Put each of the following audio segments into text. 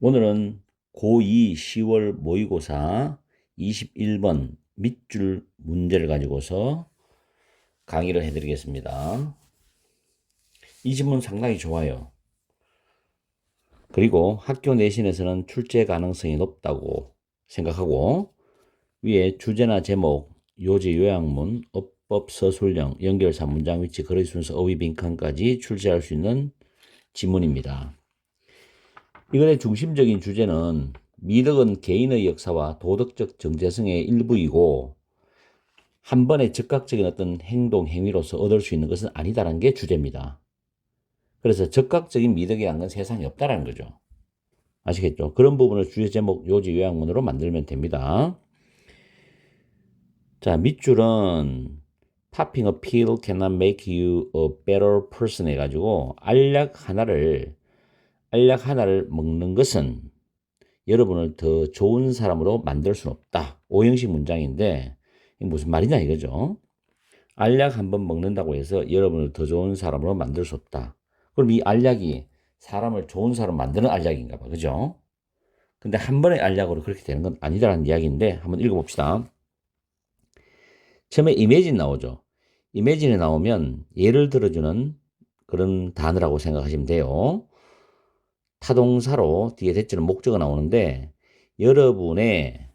오늘은 고2 10월 모의고사 21번 밑줄 문제를 가지고서 강의를 해드리겠습니다. 이 지문 상당히 좋아요. 그리고 학교 내신에서는 출제 가능성이 높다고 생각하고, 위에 주제나 제목, 요지 요약문, 어법 서술형, 연결사 문장 위치, 거리 순서, 어휘 빈칸까지 출제할 수 있는 지문입니다. 이것의 중심적인 주제는 미덕은 개인의 역사와 도덕적 정체성의 일부이고 한 번의 즉각적인 어떤 행동, 행위로서 얻을 수 있는 것은 아니다라는 게 주제입니다. 그래서 즉각적인 미덕이라는 건 세상에 없다라는 거죠. 아시겠죠? 그런 부분을 주제 제목, 요지, 요약문으로 만들면 됩니다. 자, 밑줄은 Popping a pill cannot make you a better person 해가지고 알약 하나를 먹는 것은 여러분을 더 좋은 사람으로 만들 수는 없다. 오형식 문장인데 이게 무슨 말이냐 이거죠. 알약 한 번 먹는다고 해서 여러분을 더 좋은 사람으로 만들 수 없다. 그럼 이 알약이 사람을 좋은 사람 만드는 알약인가 봐. 그죠? 근데 한 번의 알약으로 그렇게 되는 건 아니다라는 이야기인데 한번 읽어봅시다. 처음에 이매진 나오죠. 이매진이 나오면 예를 들어주는 그런 단어라고 생각하시면 돼요. 타동사로 뒤에 대체는 목적어 나오는데 여러분의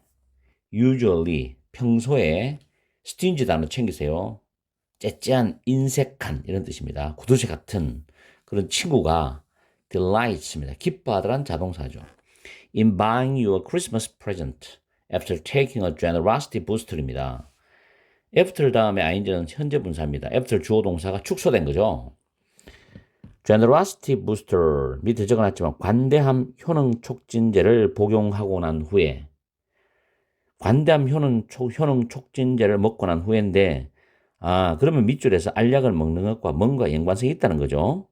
usually 평소에 stingy 단어 챙기세요. 째째한, 인색한 이런 뜻입니다. 구두쇠 같은 그런 친구가 delights입니다. 기뻐하다란 자동사죠. In buying you a Christmas present after taking a generosity booster입니다. after 다음에 ing는 현재 분사입니다. after 주어 동사가 축소된 거죠. generosity booster 밑에 적어놨지만 관대함 효능 촉진제를 복용하고 난 후에 관대함 효능 촉진제를 먹고 난 후인데, 그러면 밑줄에서 알약을 먹는 것과 뭔가 연관성이 있다는 거죠.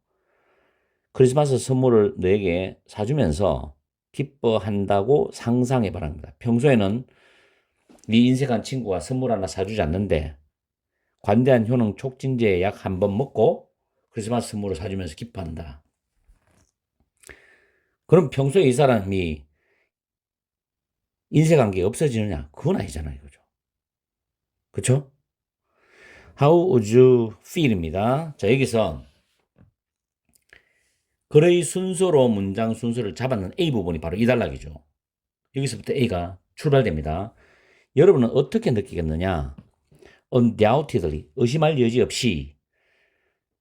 크리스마스 선물을 너에게 사주면서 기뻐한다고 상상해 바랍니다. 평소에는 네 인색한 친구가 선물 하나 사주지 않는데 관대한 효능 촉진제 약 한 번 먹고 크리스마스 선물을 사주면서 기뻐한다. 그럼 평소에 이 사람이 인색한 게 없어지느냐? 그건 아니잖아요. 이거죠. 그쵸? How would you feel입니다. 자, 여기서 글의 순서로 문장 순서를 잡았는 A 부분이 바로 이 단락이죠. 여기서부터 A가 출발됩니다. 여러분은 어떻게 느끼겠느냐? Undoubtedly, 의심할 여지 없이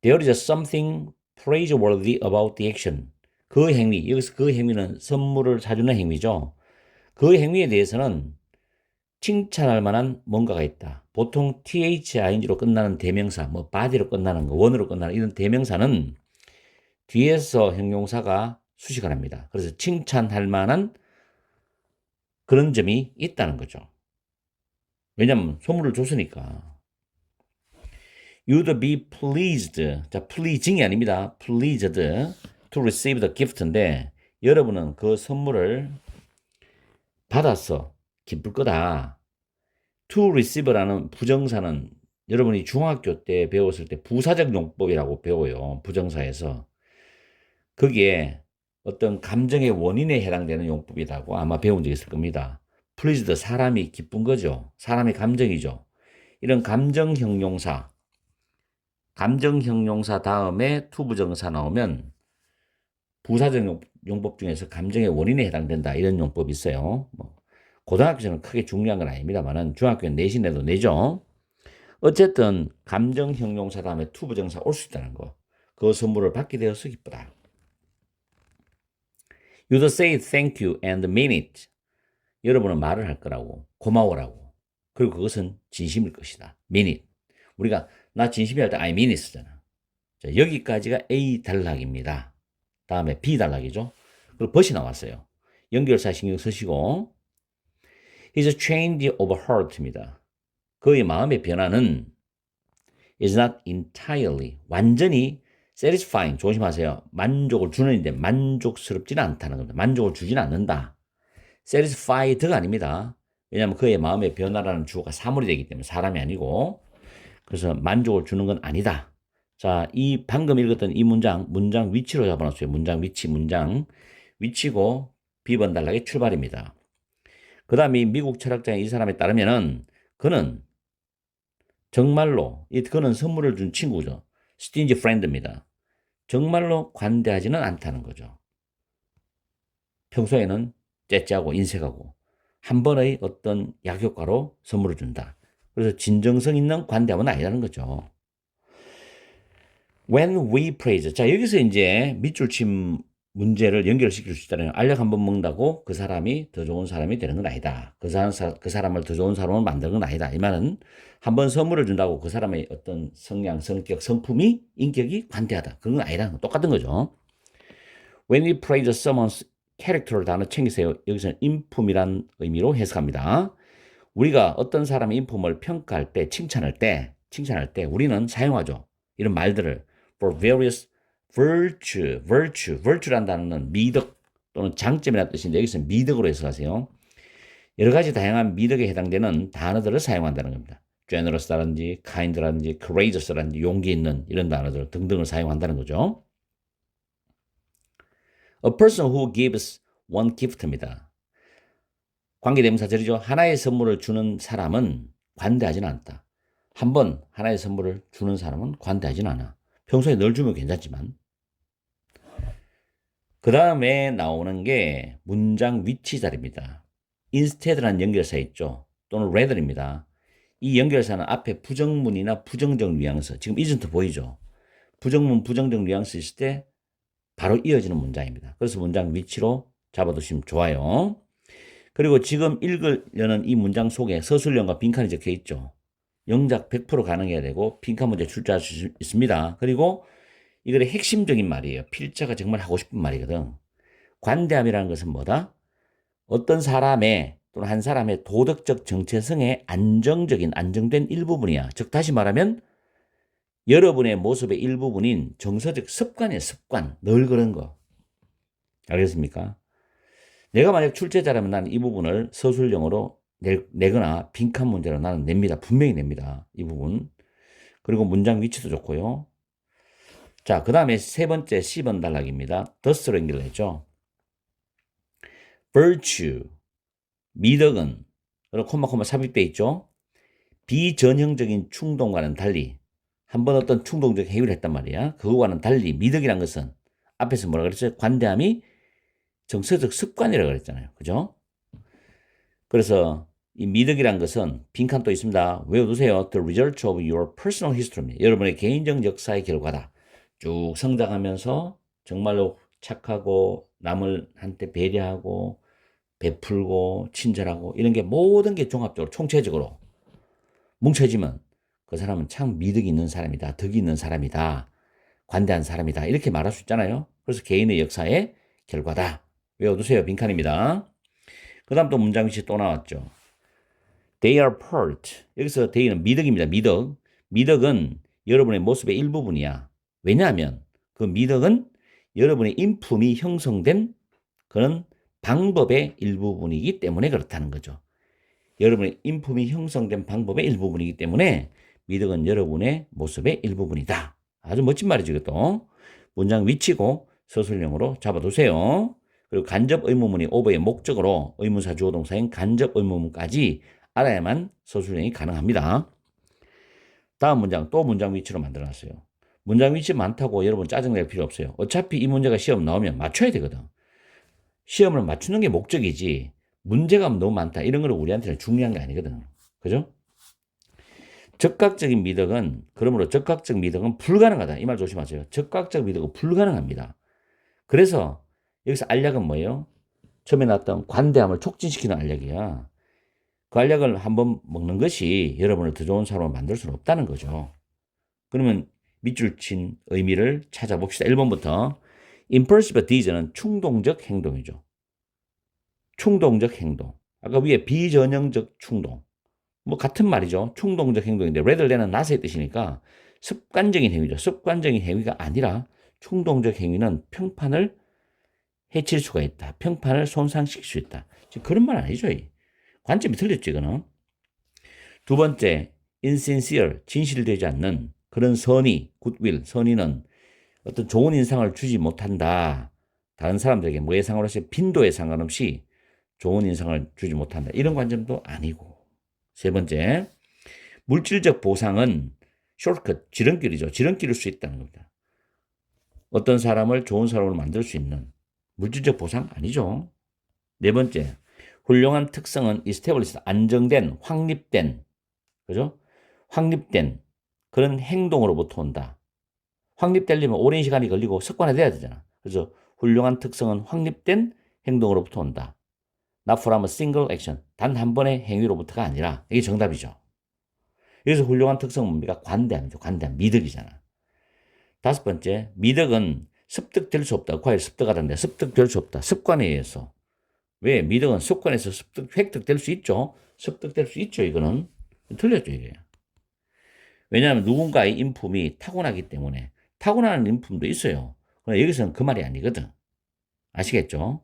There is something praiseworthy about the action. 그 행위, 여기서 그 행위는 선물을 사주는 행위죠. 그 행위에 대해서는 칭찬할 만한 뭔가가 있다. 보통 thing로 끝나는 대명사, body로 끝나는 거, 원으로 끝나는 이런 대명사는 뒤에서 형용사가 수식을 합니다. 그래서 칭찬할 만한 그런 점이 있다는 거죠. 왜냐면 선물을 줬으니까. You'd be pleased. 자, pleasing이 아닙니다. pleased to receive the gift인데 여러분은 그 선물을 받아서 기쁠 거다. to receive라는 부정사는 여러분이 중학교 때 배웠을 때 부사적 용법이라고 배워요. 부정사에서. 거기에 어떤 감정의 원인에 해당되는 용법이라고 아마 배운 적 있을 겁니다. pleased, 사람이 기쁜 거죠. 사람의 감정이죠. 이런 감정 형용사 다음에 to 부정사 나오면 부사적 용법 중에서 감정의 원인에 해당된다. 이런 용법이 있어요. 고등학교에서는 크게 중요한 건 아닙니다만은 중학교는 내신에도 내죠. 어쨌든 감정 형용사 다음에 to 부정사 올 수 있다는 거. 그 선물을 받게 되어서 기쁘다. You'd say thank you and mean it. 여러분은 말을 할 거라고, 고마워라고. 그리고 그것은 진심일 것이다. mean it. 우리가 나 진심이 할 때 I mean it 쓰잖아. 자, 여기까지가 A 단락입니다. 다음에 B 단락이죠. 그리고 벗이 나왔어요. 연결사 신경 쓰시고 His change of heart입니다. 그의 마음의 변화는 is not entirely, 완전히 satisfying, 조심하세요. 만족을 주는데 만족스럽지는 않다는 겁니다. 만족을 주지는 않는다. satisfied가 아닙니다. 왜냐하면 그의 마음의 변화라는 주어가 사물이 되기 때문에 사람이 아니고, 그래서 만족을 주는 건 아니다. 자, 이 방금 읽었던 이 문장 위치로 잡아놨어요. 문장 위치, 문장 위치고 B번 단락의 출발입니다. 그 다음에 미국 철학자인 이 사람에 따르면은 그는 정말로 그는 선물을 준 친구죠. 스틴지 프렌드입니다. 정말로 관대하지는 않다는 거죠. 평소에는 째째하고 인색하고 한 번의 어떤 약효과로 선물을 준다. 그래서 진정성 있는 관대함은 아니라는 거죠. When we praise. 자, 여기서 이제 밑줄 친 문제를 연결시킬 수 있다는 알약 한 번 먹는다고 그 사람이 더 좋은 사람이 되는 건 아니다. 그 사람을 더 좋은 사람으로 만드는 건 아니다. 이 말은 한 번 선물을 준다고 그 사람의 어떤 성향, 성격, 성품이, 인격이 관대하다. 그건 아니라는 거 똑같은 거죠. When we praise someone's character 단어 챙기세요. 여기서는 인품이란 의미로 해석합니다. 우리가 어떤 사람의 인품을 평가할 때, 칭찬할 때 우리는 사용하죠. 이런 말들을 for various virtue란 단어는 미덕 또는 장점이라는 뜻인데 여기서 미덕으로 해석하세요. 여러 가지 다양한 미덕에 해당되는 단어들을 사용한다는 겁니다. generous라든지 kind라든지 courageous라든지 용기 있는 이런 단어들 등등을 사용한다는 거죠. A person who gives one gift입니다. 관계대명사절이죠. 하나의 선물을 주는 사람은 관대하지는 않다. 한 번 하나의 선물을 주는 사람은 관대하지는 않아. 평소에 늘 주면 괜찮지만. 그 다음에 나오는 게 문장 위치 자리입니다. instead라는 연결사 있죠. 또는 rather입니다. 이 연결사는 앞에 부정문이나 부정적 뉘앙스, 지금 isn't 보이죠. 부정문, 부정적 뉘앙스 있을 때 바로 이어지는 문장입니다. 그래서 문장 위치로 잡아두시면 좋아요. 그리고 지금 읽으려는 이 문장 속에 서술형과 빈칸이 적혀 있죠. 영작 100% 가능해야 되고 빈칸 문제 출제할 수 있습니다. 그리고 이거의 핵심적인 말이에요. 필자가 정말 하고 싶은 말이거든. 관대함이라는 것은 뭐다? 어떤 사람의 또는 한 사람의 도덕적 정체성의 안정된 일부분이야. 즉 다시 말하면 여러분의 모습의 일부분인 정서적 습관이에요. 습관. 늘 그런 거. 알겠습니까? 내가 만약 출제자라면 나는 이 부분을 서술형으로 내거나 빈칸 문제로 나는 냅니다. 분명히 냅니다. 이 부분. 그리고 문장 위치도 좋고요. 자, 그 다음에 세 번째 C번 단락입니다. thus로 연결했죠. virtue, 미덕은, 그리고 콤마 삽입돼 있죠. 비전형적인 충동과는 달리, 한번 어떤 충동적 행위를 했단 말이야. 그거와는 달리 미덕이란 것은 앞에서 뭐라 그랬어요? 관대함이 정서적 습관이라고 그랬잖아요. 그죠? 그래서 이 미덕이란 것은 빈칸 또 있습니다. 외워두세요. The result of your personal history입니다. 여러분의 개인적 역사의 결과다. 쭉 성장하면서 정말로 착하고 남을 한테 배려하고 베풀고 친절하고 이런 게 모든 게 종합적으로 총체적으로 뭉쳐지면 그 사람은 참 미덕이 있는 사람이다. 덕이 있는 사람이다. 관대한 사람이다. 이렇게 말할 수 있잖아요. 그래서 개인의 역사의 결과다. 외워두세요. 빈칸입니다. 그 다음 또 문장 위치 또 나왔죠. They are part. 여기서 they는 미덕입니다. 미덕. 미덕은 여러분의 모습의 일부분이야. 왜냐하면 그 미덕은 여러분의 인품이 형성된 그런 방법의 일부분이기 때문에 그렇다는 거죠. 여러분의 인품이 형성된 방법의 일부분이기 때문에 미덕은 여러분의 모습의 일부분이다. 아주 멋진 말이죠. 이것도. 문장 위치고 서술형으로 잡아두세요. 그리고 간접 의문문이 오버의 목적으로 의문사 주어 동사인 간접 의문문까지 알아야만 서술형이 가능합니다. 다음 문장 또 문장 위치로 만들어놨어요. 문장 위치 많다고 여러분 짜증낼 필요 없어요. 어차피 이 문제가 시험 나오면 맞춰야 되거든. 시험을 맞추는 게 목적이지 문제가 너무 많다 이런 거는 우리한테는 중요한 게 아니거든. 그죠? 적극적인 미덕은 그러므로 적극적 미덕은 불가능하다. 이 말 조심하세요. 적극적 미덕은 불가능합니다. 그래서 여기서 알약은 뭐예요? 처음에 나왔던 관대함을 촉진시키는 알약이야. 그 알약을 한번 먹는 것이 여러분을 더 좋은 사람으로 만들 수는 없다는 거죠. 그러면 밑줄 친 의미를 찾아봅시다. 1번부터 impulsive deeds는 충동적 행동이죠. 충동적 행동. 아까 위에 비전형적 충동. 뭐 같은 말이죠. 충동적 행동인데 rather than은 not의 뜻이니까 습관적인 행위죠. 습관적인 행위가 아니라 충동적 행위는 평판을 해칠 수가 있다. 평판을 손상시킬 수 있다. 지금 그런 말 아니죠. 관점이 틀렸죠. 이거는. 두 번째, insincere, 진실되지 않는 그런 선의, 굿윌, 선의는 어떤 좋은 인상을 주지 못한다. 다른 사람들에게 뭐에 상관없이 빈도에 상관없이 좋은 인상을 주지 못한다. 이런 관점도 아니고. 세 번째, 물질적 보상은 숏컷, 지름길이죠. 지름길일 수 있다는 겁니다. 어떤 사람을 좋은 사람으로 만들 수 있는 물질적 보상 아니죠. 네 번째, 훌륭한 특성은 established, 안정된, 확립된, 그죠? 확립된 그런 행동으로부터 온다. 확립되려면 오랜 시간이 걸리고 습관화돼야 되잖아. 그래서 훌륭한 특성은 확립된 행동으로부터 온다. Not from a single action. 단 한 번의 행위로부터가 아니라 이게 정답이죠. 여기서 훌륭한 특성은 뭡니까? 관대함이죠. 관대함. 미덕이잖아. 다섯 번째, 미덕은 습득될 수 없다. 과연 습득하다는데 습득될 수 없다. 습관에 의해서. 왜? 미덕은 습관에서 획득될 수 있죠. 습득될 수 있죠. 이거는. 틀렸죠. 이게. 왜냐하면 누군가의 인품이 타고나기 때문에 타고나는 인품도 있어요. 그러나 여기서는 그 말이 아니거든. 아시겠죠?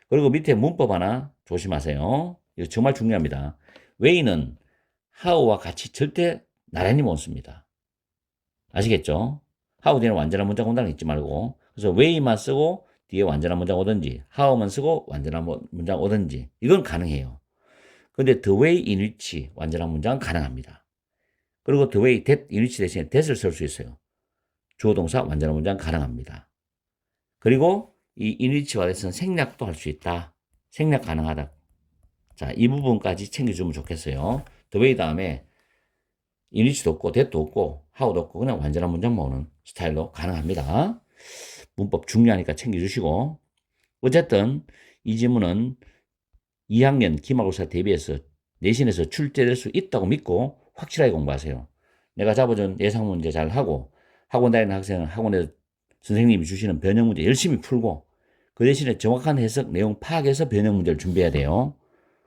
그리고 밑에 문법 하나 조심하세요. 이거 정말 중요합니다. way는 how와 같이 절대 나란히 못 씁니다. 아시겠죠? how 뒤에는 완전한 문장 온다는 잊지 말고. 그래서 way만 쓰고 뒤에 완전한 문장 오든지 how만 쓰고 완전한 문장 오든지 이건 가능해요. 근데 the way in which 완전한 문장은 가능합니다. 그리고 the way that in which 대신에 that을 쓸 수 있어요. 주어 동사 완전한 문장 가능합니다. 그리고 이 in which와 that은 생략도 할 수 있다. 생략 가능하다. 자, 이 부분까지 챙겨주면 좋겠어요. the way 다음에 in which도 없고 that도 없고 how도 없고 그냥 완전한 문장만 오는 스타일로 가능합니다. 문법 중요하니까 챙겨주시고 어쨌든 이 지문은 2학년 기말고사 대비해서 내신에서 출제될 수 있다고 믿고 확실하게 공부하세요. 내가 잡아준 예상 문제 잘 하고 학원 다니는 학생은 학원에서 선생님이 주시는 변형 문제 열심히 풀고 그 대신에 정확한 해석 내용 파악해서 변형 문제를 준비해야 돼요.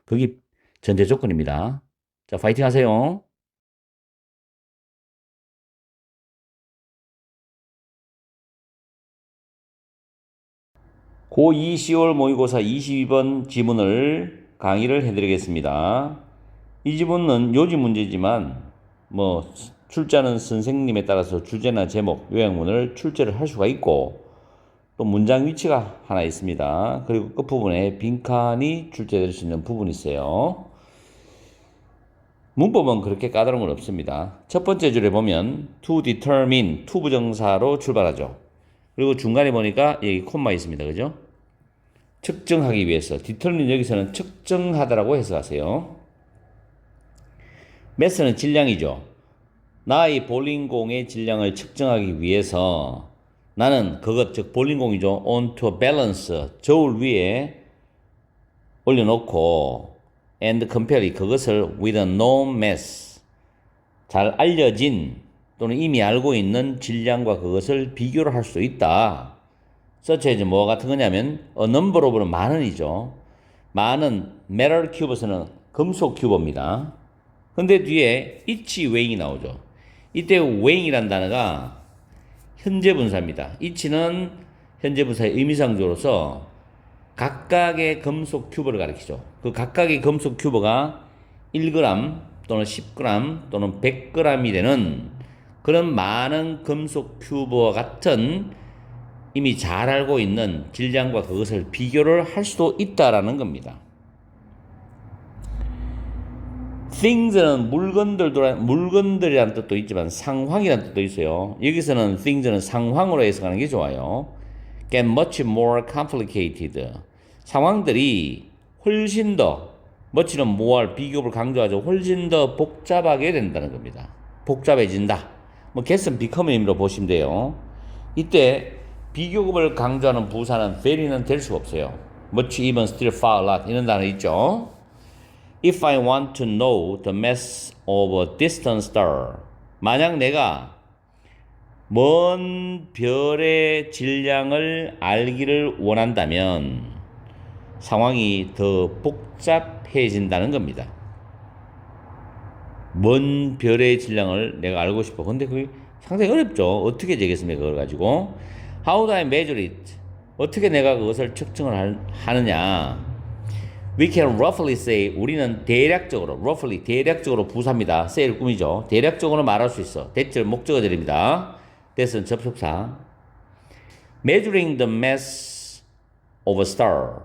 그게 전제 조건입니다. 자, 파이팅 하세요. 고2 10월 모의고사 22번 지문을 강의를 해드리겠습니다. 이 지문은 요지 문제지만 출제하는 선생님에 따라서 주제나 제목, 요약문을 출제를 할 수가 있고 또 문장 위치가 하나 있습니다. 그리고 끝부분에 빈칸이 출제될 수 있는 부분이 있어요. 문법은 그렇게 까다로운 건 없습니다. 첫 번째 줄에 보면 to determine, to 부정사로 출발하죠. 그리고 중간에 보니까 여기 콤마 있습니다. 그죠? 측정하기 위해서. determine 여기서는 측정하다라고 해석하세요. 매스는 질량이죠. 나의 볼링공의 질량을 측정하기 위해서 나는 그것, 즉 볼링공이죠. onto a balance, 저울 위에 올려놓고 and compare, 그것을 with a known mass, 잘 알려진 또는 이미 알고 있는 질량과 그것을 비교를 할 수 있다. such as 뭐 같은 거냐면 a number of는 만원이죠. 만은 metal cube에서는 금속 큐브입니다. 근데 뒤에 each weigh이 나오죠. 이때 weigh이란 단어가 현재 분사입니다. each는 현재 분사의 의미상조로서 각각의 금속 큐브를 가리키죠. 그 각각의 금속 큐브가 1g 또는 10g 또는 100g이 되는 그런 많은 금속 큐브와 같은 이미 잘 알고 있는 질량과 그것을 비교를 할 수도 있다라는 겁니다. things는 물건들이라는 뜻도 있지만 상황이라는 뜻도 있어요. 여기서는 things는 상황으로 해석하는 게 좋아요. get much more complicated. 상황들이 훨씬 더, much는 more, 비교를 강조하죠. 훨씬 더 복잡하게 된다는 겁니다. 복잡해진다. get은 become의 의미로 보시면 돼요. 이때 비교급을 강조하는 부사는 very는 될 수가 없어요. much, even, still, far, lot 이런 단어 있죠. If I want to know the mass of a distant star, 만약 내가 먼 별의 질량을 알기를 원한다면 상황이 더 복잡해진다는 겁니다. 먼 별의 질량을 내가 알고 싶어. 근데 그게 상당히 어렵죠. 어떻게 되겠습니까? 그걸 가지고. How do I measure it? 어떻게 내가 그것을 측정을 하느냐? We can roughly say, 우리는 대략적으로, roughly, 대략적으로 부사입니다. say를 꾸미죠. 대략적으로 말할 수 있어. 대절 목적어들입니다. that은 접속사. measuring the mass of a star.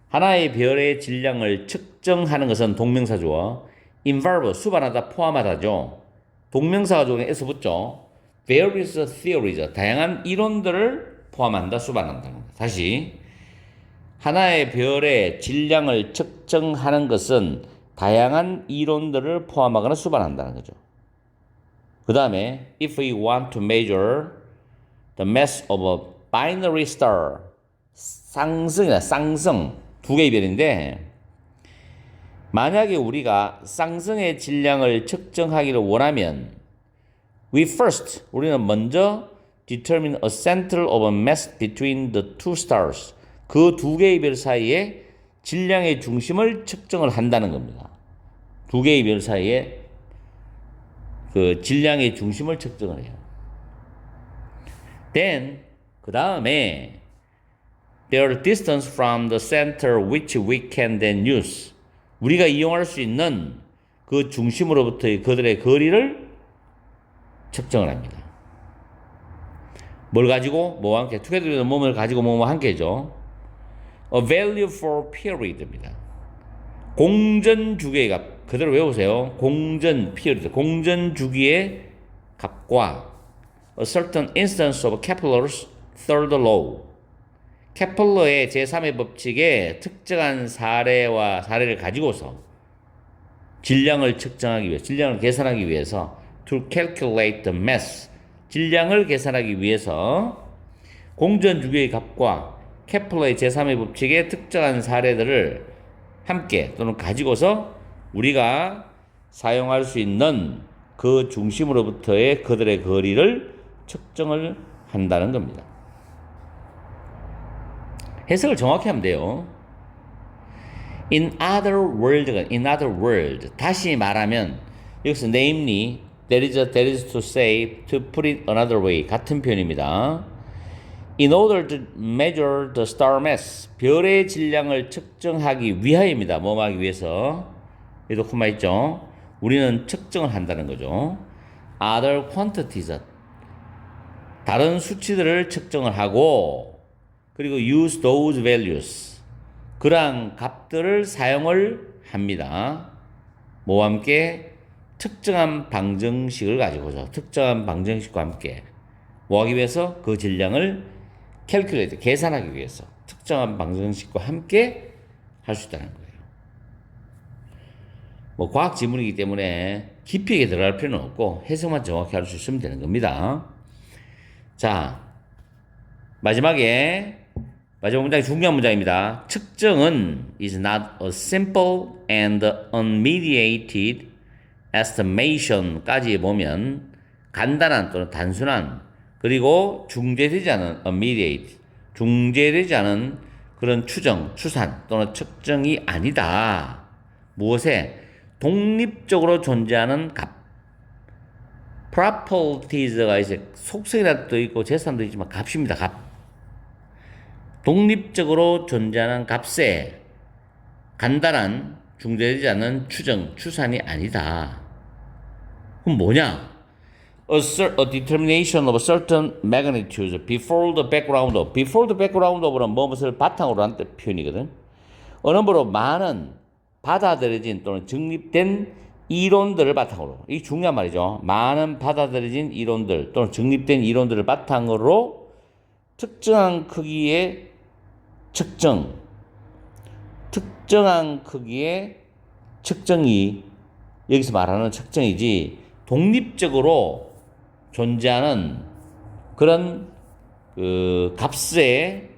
하나의 별의 질량을 측정하는 것은 동명사 주어, involve 수반하다 포함하다죠. 동명사가 주어는 s 붙죠. various theories 다양한 이론들을 포함한다 수반한다. 다시 하나의 별의 질량을 측정하는 것은 다양한 이론들을 포함하거나 수반한다는 거죠. 그 다음에 if we want to measure the mass of a binary star 쌍성 두 개의 별인데 만약에 우리가 쌍성의 질량을 측정하기를 원하면 우리는 먼저 determine a center of a mass between the two stars 그 두 개의 별 사이에 질량의 중심을 측정을 한다는 겁니다. 두 개의 별 사이에 그 질량의 중심을 측정을 해요. Then 그 다음에 their distance from the center which we can then use 우리가 이용할 수 있는 그 중심으로부터의 그들의 거리를 측정을 합니다. 뭘 가지고? 뭐와 함께? together는 뭐를 가지고 뭐와 함께죠. A value for period입니다. 공전 주기의 값 그대로 외우세요. 공전 period 공전 주기의 값과 a certain instance of Kepler's third law 케플러의 제3의 법칙의 특정한 사례를 가지고서 질량을 측정하기 위해 질량을 계산하기 위해서 to calculate the mass 질량을 계산하기 위해서 공전 주기의 값과 케플러의 제3의 법칙의 특정한 사례들을 함께 또는 가지고서 우리가 사용할 수 있는 그 중심으로부터의 그들의 거리를 측정을 한다는 겁니다. 해석을 정확히 하면 돼요. In other words 다시 말하면 여기서 namely that is to say to put it another way 같은 표현입니다. In order to measure the star mass 별의 질량을 측정하기 위하여입니다. 뭐 하기 위해서 여기도 콤마 있죠. 우리는 측정을 한다는 거죠. Other quantities 다른 수치들을 측정을 하고 그리고 use those values 그러한 값들을 사용을 합니다. 뭐와 함께? 특정한 방정식을 가지고서 특정한 방정식과 함께 뭐 하기 위해서? 그 질량을 calculate 계산하기 위해서 특정한 방정식과 함께 할 수 있다는 거예요. 뭐 과학 지문이기 때문에 깊이 있게 들어갈 필요는 없고 해석만 정확히 할 수 있으면 되는 겁니다. 자, 마지막 문장이 중요한 문장입니다. 측정은 is not a simple and unmediated estimation까지 보면 간단한 또는 단순한 그리고 중재되지 않은 unmediated 중재되지 않은 그런 추산 또는 측정이 아니다. 무엇에? 독립적으로 존재하는 값. properties가 이제 속성이라도 있고 재산도 있지만 값입니다. 값. 독립적으로 존재하는 값에 간단한 중재되지 않는 추산이 아니다. 그럼 뭐냐? A determination of a certain magnitude before the background of. before the background of는 무엇을 바탕으로 한 표현이거든. 어느 뭐로 많은 받아들여진 또는 정립된 이론들을 바탕으로. 이 중요한 말이죠. 많은 받아들여진 이론들 또는 정립된 이론들을 바탕으로 특정한 크기의 특정한 크기의 측정이 여기서 말하는 측정이지 독립적으로 존재하는 그런 그 값의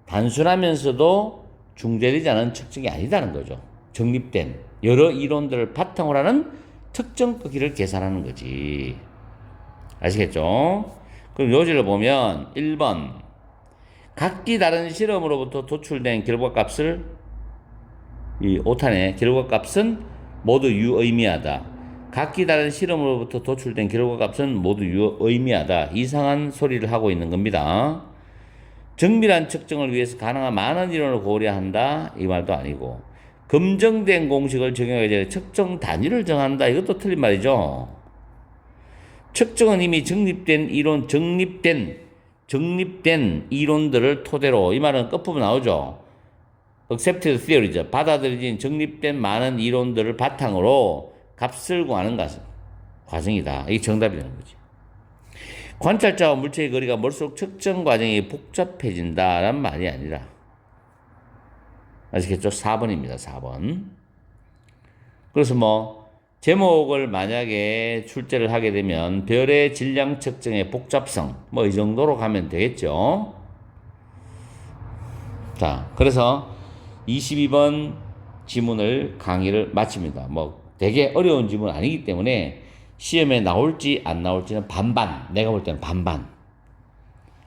단순하면서도 중재되지 않은 측정이 아니다는 거죠. 정립된 여러 이론들을 바탕으로 하는 특정 크기를 계산하는 거지. 아시겠죠? 그럼 요지를 보면 1번 각기 다른 실험으로부터 도출된 결과값을 이 5탄의 결과값은 모두 유의미하다. 각기 다른 실험으로부터 도출된 결과값은 모두 유의미하다. 이상한 소리를 하고 있는 겁니다. 정밀한 측정을 위해서 가능한 많은 이론을 고려한다. 이 말도 아니고 검증된 공식을 적용하기 전에 측정 단위를 정한다. 이것도 틀린 말이죠. 측정은 이미 정립된 정립된 이론들을 토대로, 이 말은 끝부분 나오죠. accepted theory죠. 받아들여진 정립된 많은 이론들을 바탕으로 값을 구하는 과정이다. 이게 정답이 되는 거지. 관찰자와 물체의 거리가 멀수록 측정 과정이 복잡해진다란 말이 아니라. 아시겠죠? 4번입니다. 4번. 그래서 제목을 만약에 출제를 하게 되면 별의 질량 측정의 복잡성, 이 정도로 가면 되겠죠. 자, 그래서 22번 지문을 강의를 마칩니다. 되게 어려운 지문 아니기 때문에 시험에 나올지 안 나올지는 반반. 내가 볼 때는 반반.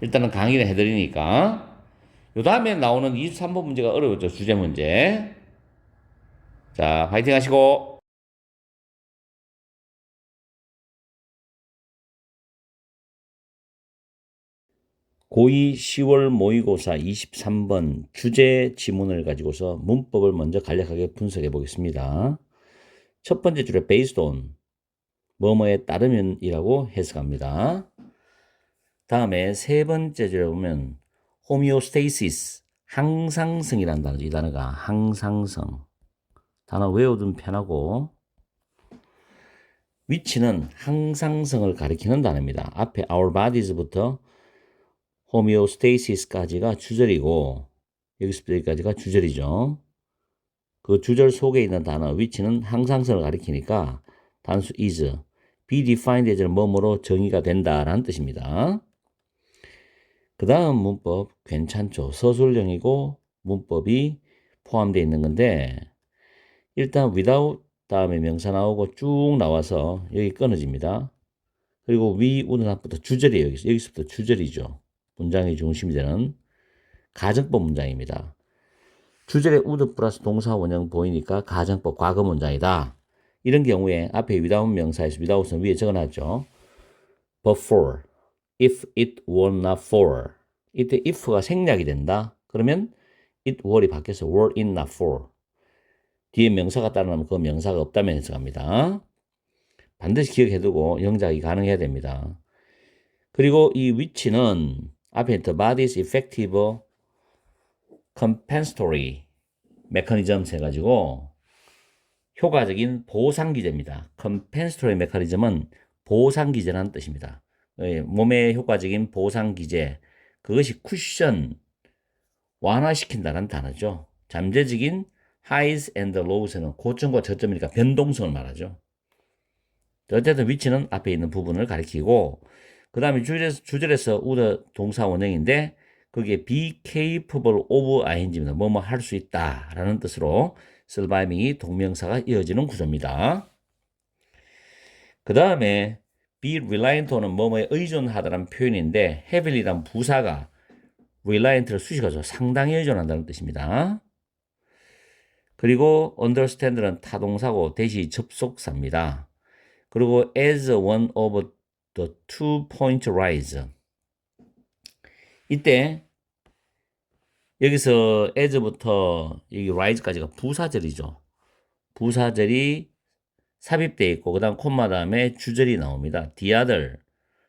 일단은 강의를 해드리니까. 요 다음에 나오는 23번 문제가 어려웠죠. 주제 문제. 자, 파이팅 하시고. 고2 10월 모의고사 23번 주제 지문을 가지고서 문법을 먼저 간략하게 분석해 보겠습니다. 첫 번째 줄에 based on, 뭐뭐에 따르면이라고 해석합니다. 다음에 세 번째 줄에 보면 homeostasis, 항상성이라는 단어죠. 이 단어가 항상성. 단어 외워두면 편하고, 위치는 항상성을 가리키는 단어입니다. 앞에 our bodies부터 homeostasis까지가 주절이고, 여기서부터 여기까지가 주절이죠. 그 주절 속에 있는 단어 위치는 항상성을 가리키니까 단수 is, be defined as는 뭐뭐로 정의가 된다라는 뜻입니다. 그 다음 문법 괜찮죠. 서술형이고 문법이 포함되어 있는 건데, 일단 without 다음에 명사 나오고 쭉 나와서 여기 끊어집니다. 그리고 we, would는 앞부터 주절이에요. 여기서부터 주절이죠. 문장의 중심이 되는 가정법 문장입니다. 주절에 would 플러스 동사 원형 보이니까 가정법 과거 문장이다. 이런 경우에 앞에 without 명사에서 without은 위에 적어놨죠. But for, if it were not for. 이때 if가 생략이 된다. 그러면 it were이 바뀌어서 were it not for. 뒤에 명사가 따라나면 그 명사가 없다면 해석합니다. 반드시 기억해두고 영작이 가능해야 됩니다. 그리고 이 위치는 앞에 the body's effective compensatory mechanism 해가지고 효과적인 보상기제입니다. compensatory mechanism은 보상기제라는 뜻입니다. 몸의 효과적인 보상기제, 그것이 쿠션, 완화시킨다는 단어죠. 잠재적인 highs and lows는 고점과 저점이니까 변동성을 말하죠. 어쨌든 위치는 앞에 있는 부분을 가리키고, 그 다음에 주절에서 would 동사 원형인데 거기에 be capable of ing입니다. 뭐뭐 할 수 있다 라는 뜻으로 surviving이 동명사가 이어지는 구조입니다. 그 다음에 be reliant on은 뭐뭐에 의존하다라는 표현인데 heavily란 부사가 reliant를 수식어죠. 상당히 의존한다는 뜻입니다. 그리고 understand는 타동사고 대시 접속사입니다. 그리고 as one of the 2-point rise. 이때 여기서 as부터 여기 rise까지가 부사절이죠. 부사절이 삽입되어 있고 그 다음 콤마 다음에 주절이 나옵니다. the other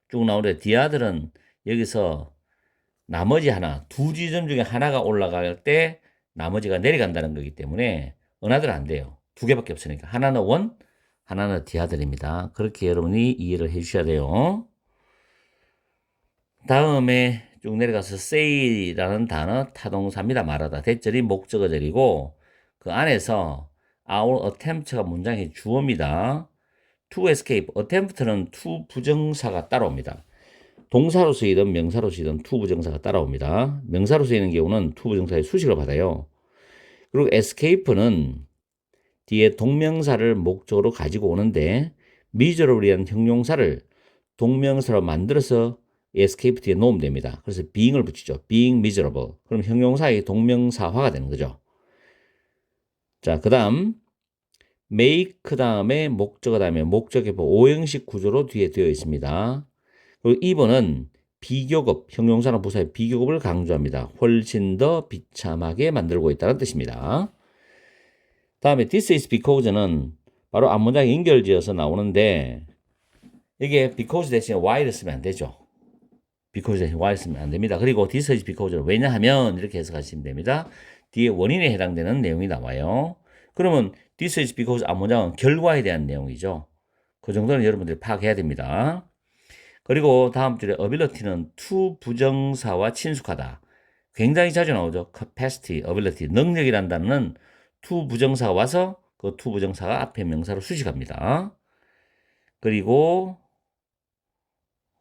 쭉 나오는데 the other은 여기서 나머지 하나, 두 지점 중에 하나가 올라갈 때 나머지가 내려간다는 거기 때문에 another 안 돼요. 두 개밖에 없으니까. 하나는 one, 하나는 the other입니다. 그렇게 여러분이 이해를 해 주셔야 돼요. 다음에 쭉 내려가서 say라는 단어 타동사입니다. 말하다. 대절이 목적어절이고 그 안에서 our attempt가 문장의 주어입니다. to escape, attempt는 to 부정사가 따라옵니다. 동사로 쓰이든 명사로 쓰이든 to 부정사가 따라옵니다. 명사로 쓰이는 경우는 to 부정사의 수식을 받아요. 그리고 escape는 뒤에 동명사를 목적으로 가지고 오는데 miserable이라는 형용사를 동명사로 만들어서 escape 뒤에 놓으면 됩니다. 그래서 being을 붙이죠. being miserable. 그럼 형용사의 동명사화가 되는 거죠. 자, 그 다음 make 다음에 목적어 다음에 목적의 오형식 구조로 뒤에 되어 있습니다. 그리고 2번은 비교급, 형용사나 부사의 비교급을 강조합니다. 훨씬 더 비참하게 만들고 있다는 뜻입니다. 다음에 this is because는 바로 앞문장에 연결지어서 나오는데 이게 because 대신에 why를 쓰면 안 되죠. because why 쓰면 안 됩니다. 그리고 this is because는 왜냐하면 이렇게 해석하시면 됩니다. 뒤에 원인에 해당되는 내용이 나와요. 그러면 this is because 앞문장은 결과에 대한 내용이죠. 그 정도는 여러분들이 파악해야 됩니다. 그리고 다음 줄에 ability는 to 부정사와 친숙하다. 굉장히 자주 나오죠. capacity, ability, 능력이란 단어는 to 부정사가 와서 그 to 부정사가 앞에 명사로 수식합니다. 그리고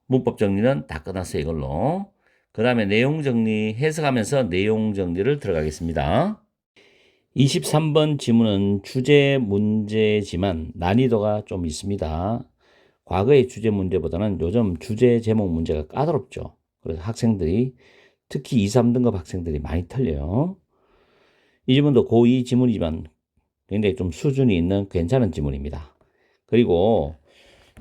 문법 정리는 다 끝났어요, 이걸로. 그 다음에 내용 정리 해석하면서 내용 정리를 들어가겠습니다. 23번 지문은 주제 문제지만 난이도가 좀 있습니다. 과거의 주제 문제보다는 요즘 주제 제목 문제가 까다롭죠. 그래서 학생들이 특히 2, 3등급 학생들이 많이 틀려요. 이 지문도 고2 지문이지만 굉장히 좀 수준이 있는 괜찮은 지문입니다. 그리고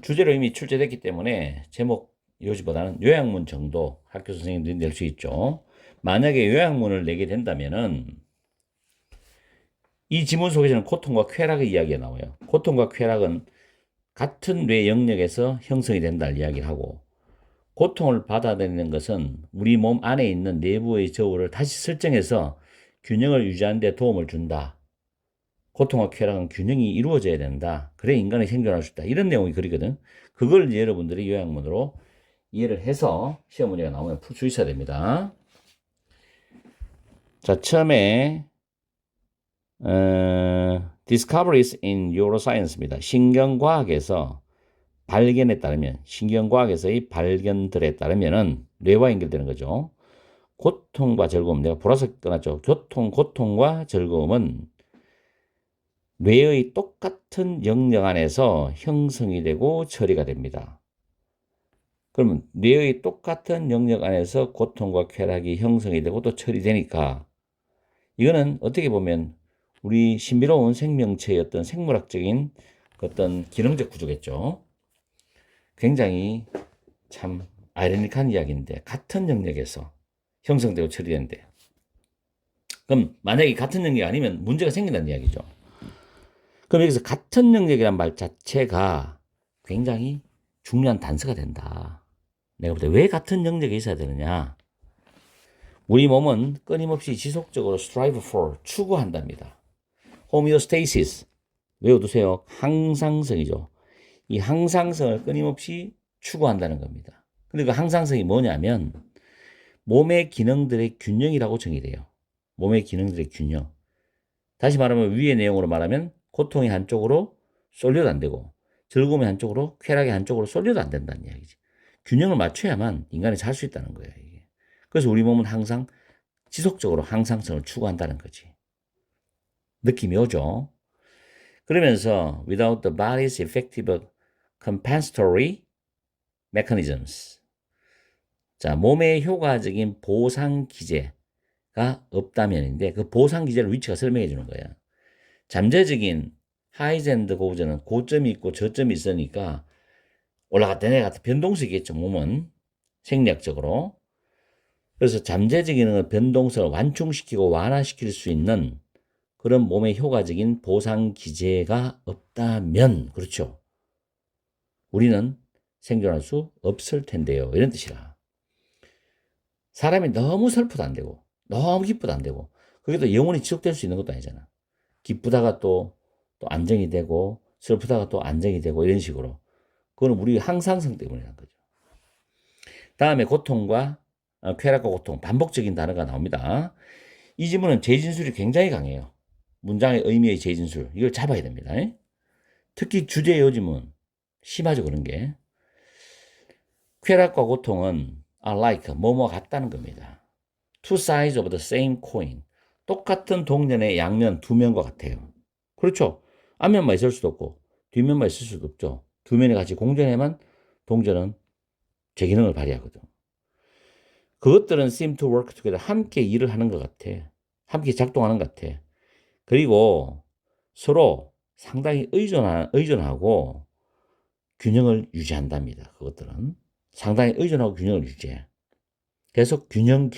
주제로 이미 출제됐기 때문에 제목 요지보다는 요약문 정도 학교 선생님들이 낼 수 있죠. 만약에 요약문을 내게 된다면은 이 지문 속에서는 고통과 쾌락의 이야기가 나와요. 고통과 쾌락은 같은 뇌 영역에서 형성이 된다는 이야기를 하고, 고통을 받아들이는 것은 우리 몸 안에 있는 내부의 저울을 다시 설정해서 균형을 유지하는 데 도움을 준다. 고통과 쾌락은 균형이 이루어져야 된다. 그래 인간이 생존할 수 있다. 이런 내용이 그리거든. 그걸 여러분들이 요약문으로 이해를 해서 시험 문제가 나오면 풀 수 있어야 됩니다. 자, 처음에 discoveries in neuroscience입니다. 신경과학에서 발견에 따르면, 신경과학에서의 발견들에 따르면은 뇌와 연결되는 거죠. 고통과 즐거움, 내가 보라색 끊었죠. 고통과 즐거움은 뇌의 똑같은 영역 안에서 형성이 되고 처리가 됩니다. 그러면 뇌의 똑같은 영역 안에서 고통과 쾌락이 형성이 되고 또 처리되니까 이거는 어떻게 보면 우리 신비로운 생명체의 어떤 생물학적인 어떤 기능적 구조겠죠. 굉장히 참 아이러니한 이야기인데 같은 영역에서 형성되고 처리되는데, 그럼 만약에 같은 영역이 아니면 문제가 생긴다는 이야기죠. 그럼 여기서 같은 영역이란 말 자체가 굉장히 중요한 단서가 된다. 내가 볼 때 왜 같은 영역에 있어야 되느냐? 우리 몸은 끊임없이 지속적으로 strive for, 추구한답니다. homeostasis, 외워두세요. 항상성이죠. 이 항상성을 끊임없이 추구한다는 겁니다. 근데 그 항상성이 뭐냐면 몸의 기능들의 균형이라고 정의돼요. 몸의 기능들의 균형. 다시 말하면 위의 내용으로 말하면 고통이 한쪽으로 쏠려도 안 되고 즐거움이 한쪽으로, 쾌락이 한쪽으로 쏠려도 안 된다는 이야기지. 균형을 맞춰야만 인간이 살 수 있다는 거예요, 이게. 그래서 우리 몸은 항상 지속적으로 항상성을 추구한다는 거지. 느낌이 오죠? 그러면서 without the body's effective compensatory mechanisms. 자, 몸의 효과적인 보상 기제가 없다면인데 그 보상 기제를 위치가 설명해 주는 거야. 잠재적인 하이즈 앤드 고우즈는 고점이 있고 저점이 있으니까 올라갔다 내려갔다 변동성이겠죠, 몸은. 생리학적으로. 그래서 잠재적인 변동성을 완충시키고 완화시킬 수 있는 그런 몸의 효과적인 보상 기제가 없다면, 그렇죠, 우리는 생존할 수 없을 텐데요. 이런 뜻이라. 사람이 너무 슬퍼도 안 되고 너무 기쁘도 안 되고 그게 또 영원히 지속될 수 있는 것도 아니잖아. 기쁘다가 또 안정이 되고 슬프다가 또 안정이 되고 이런 식으로. 그건 우리 항상성 때문이라는 거죠. 다음에 고통과 쾌락과 고통, 반복적인 단어가 나옵니다. 이 지문은 재진술이 굉장히 강해요. 문장의 의미의 재진술, 이걸 잡아야 됩니다. 특히 주제 요지문 심하죠, 그런 게. 쾌락과 고통은 are like, 뭐뭐 같다는 겁니다. Two sides of the same coin. 똑같은 동전의 양면 두 면과 같아요. 그렇죠. 앞면만 있을 수도 없고 뒷면만 있을 수도 없죠. 두 면이 같이 공존해야만 동전은 제 기능을 발휘하거든. 그것들은 seem to work together. 함께 일을 하는 것 같아. 함께 작동하는 것 같아. 그리고 서로 상당히 의존하고 균형을 유지한답니다. 그것들은 상당히 의존하고 균형을 유지해. 계속 균형,